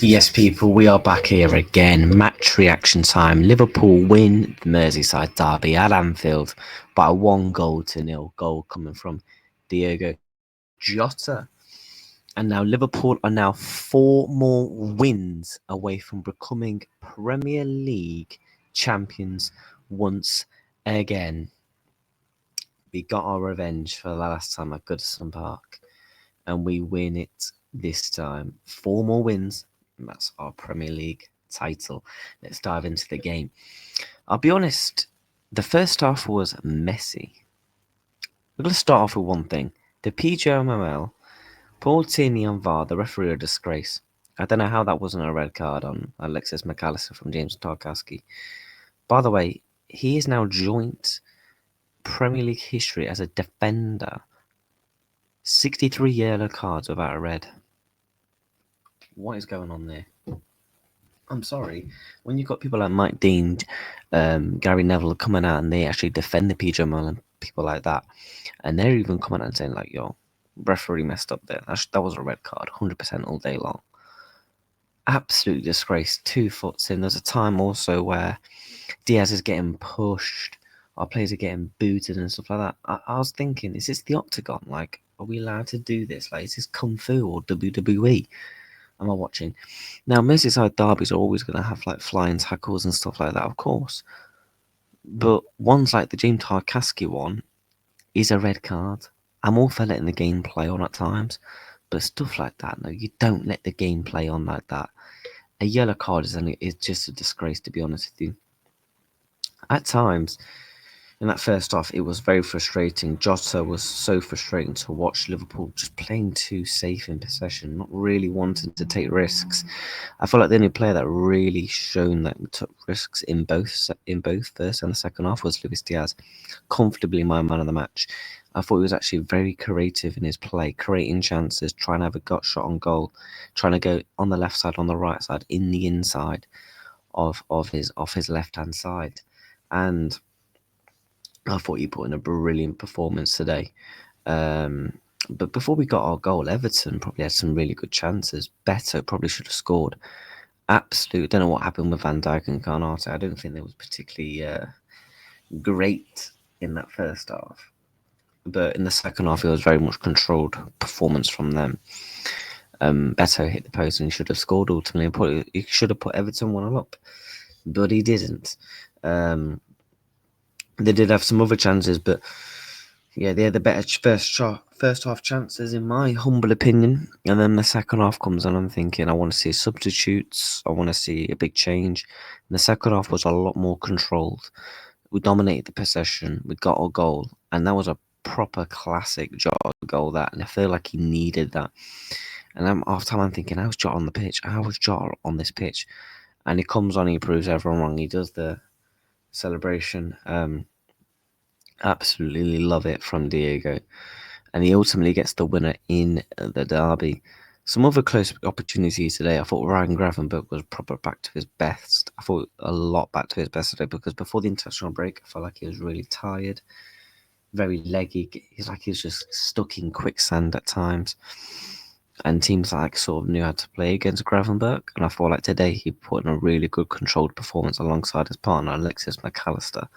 Yes, people, we are back here again. Match reaction time. Liverpool win the Merseyside derby at Anfield by a 1-0. Goal coming from Diego Jota. And now Liverpool are now 4 more wins away from becoming Premier League champions once again. We got our revenge for the last time at Goodison Park, and we win it this time. 4 more wins, and that's our Premier League title. Let's dive into the game. I'll be honest, the first half was messy. We're going to start off with one thing. The Pgmol, Paul Tierney on VAR, the referee, a disgrace. I don't know how that wasn't a red card on Alexis McAllister from James Tarkowski. By the way, he is now joint Premier League history as a defender. 63 yellow cards without a red. What is going on there? I'm sorry. When you've got people like Mike Dean, Gary Neville coming out and they actually defend the Pgmol and people like that, and they're even coming out and saying like, "Yo, referee messed up there. That was a red card, 100% all day long." Absolute disgrace. 2 foots in. There's a time also where Diaz is getting pushed, our players are getting booted and stuff like that. I was thinking, is this the Octagon? Like, are we allowed to do this? Like, is this Kung Fu or WWE? Am I watching? Now, Merseyside derbies are always going to have like flying tackles and stuff like that, of course. But ones like the James Tarkowski one is a red card. I'm all for letting the game play on at times, but stuff like that, no, you don't let the game play on like that. A yellow card is just a disgrace, to be honest with you. At times, in that first half, it was very frustrating. Jota was so frustrating to watch. Liverpool just playing too safe in possession, not really wanting to take risks. I feel like the only player that really shown that took risks in both first and the second half was Luis Diaz, comfortably my man of the match. I thought he was actually very creative in his play, creating chances, trying to have a gut shot on goal, trying to go on the left side, on the right side, in the inside of his left hand side, and I thought he put in a brilliant performance today. But before we got our goal, Everton probably had some really good chances. Beto probably should have scored. Absolute. Don't know what happened with Van Dijk and Carnate. I don't think they was particularly great in that first half. But in the second half, it was very much controlled performance from them. Beto hit the post and he should have scored ultimately. He should have put Everton 1-0 up, but he didn't. They did have some other chances, but yeah, they had the better first half chances, in my humble opinion. And then the second half comes and I'm thinking, I want to see substitutes. I want to see a big change. And the second half was a lot more controlled. We dominated the possession. We got our goal. And that was a proper classic Jota goal, that. And I feel like he needed that. And half time I'm thinking, how's Jota on the pitch? How was Jota on this pitch? And he comes on, he proves everyone wrong. He does the celebration. Absolutely love it from Diego, and he ultimately gets the winner in the derby. Some other close opportunities today. I thought Ryan Gravenberch was proper back to his best. I thought a lot back to his best today, because before the international break, I felt like he was really tired, very leggy. He's like he was just stuck in quicksand at times, and teams like sort of knew how to play against Gravenberch. And I felt like today he put in a really good controlled performance alongside his partner Alexis McAllister.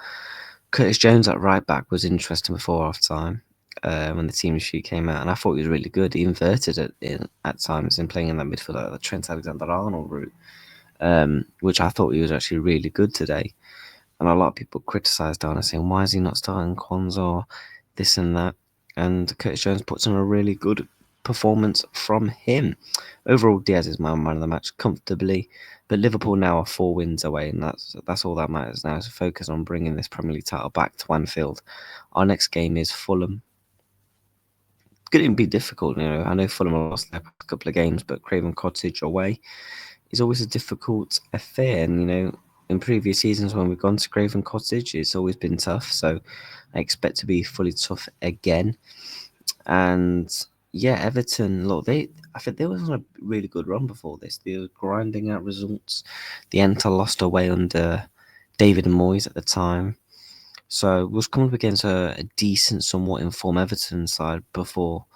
Curtis Jones at right back was interesting before half time, when the team sheet came out, and I thought he was really good. He inverted it at times in playing in that midfield, like the Trent Alexander-Arnold route, which I thought he was actually really good today. And a lot of people criticised Dana, saying, why is he not starting Kwanzaa, this and that? And Curtis Jones puts in a really good performance from him. Overall, Diaz is my man of the match comfortably. But Liverpool now are 4 wins away, and that's all that matters now, is to focus on bringing this Premier League title back to Anfield. Our next game is Fulham. It's going to be difficult, I know Fulham have lost their past couple of games, but Craven Cottage away is always a difficult affair. And, in previous seasons when we've gone to Craven Cottage, it's always been tough. So I expect to be fully tough again. And yeah, Everton, look, I think they were on a really good run before this. They were grinding out results. The Inter lost away under David Moyes at the time. So we was coming up against a decent, somewhat informed Everton side before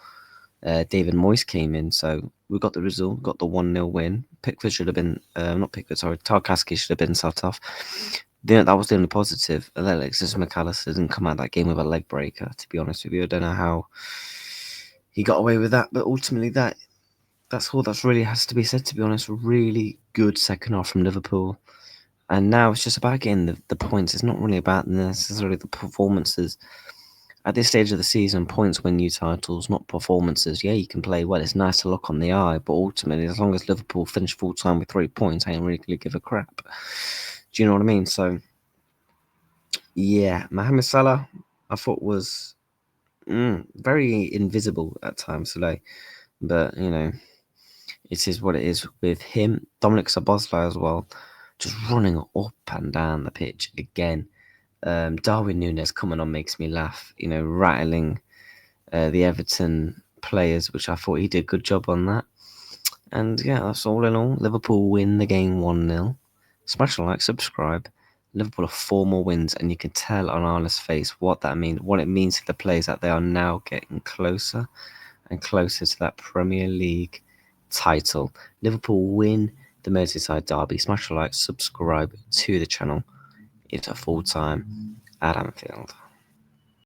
David Moyes came in. So we got the result, got the 1-0 win. Pickford should have been, not Pickford, sorry, Tarkowski should have been sent off. That was the only positive. Alexis McAllister didn't come out of that game with a leg breaker, to be honest with you. I don't know how he got away with that, but ultimately that's all that's really has to be said, to be honest. Really good second half from Liverpool. And now it's just about getting the points. It's not really about necessarily the performances. At this stage of the season, points win you titles, not performances. Yeah, you can play well. It's nice to look on the eye, but ultimately, as long as Liverpool finish full time with 3 points, I ain't really going to give a crap. Do you know what I mean? So, yeah, Mohamed Salah, I thought was very invisible at times today. But, it is what it is with him. Dominic Szoboszlai as well, just running up and down the pitch again. Darwin Núñez coming on makes me laugh, rattling the Everton players, which I thought he did a good job on that. And yeah, that's all in all. Liverpool win the game 1-0. Smash a like, subscribe. Liverpool have 4 more wins, and you can tell on Arla's face what that means, what it means to the players that they are now getting closer and closer to that Premier League title. Liverpool win the Merseyside derby. Smash a like, subscribe to the channel. It's a full time at Anfield.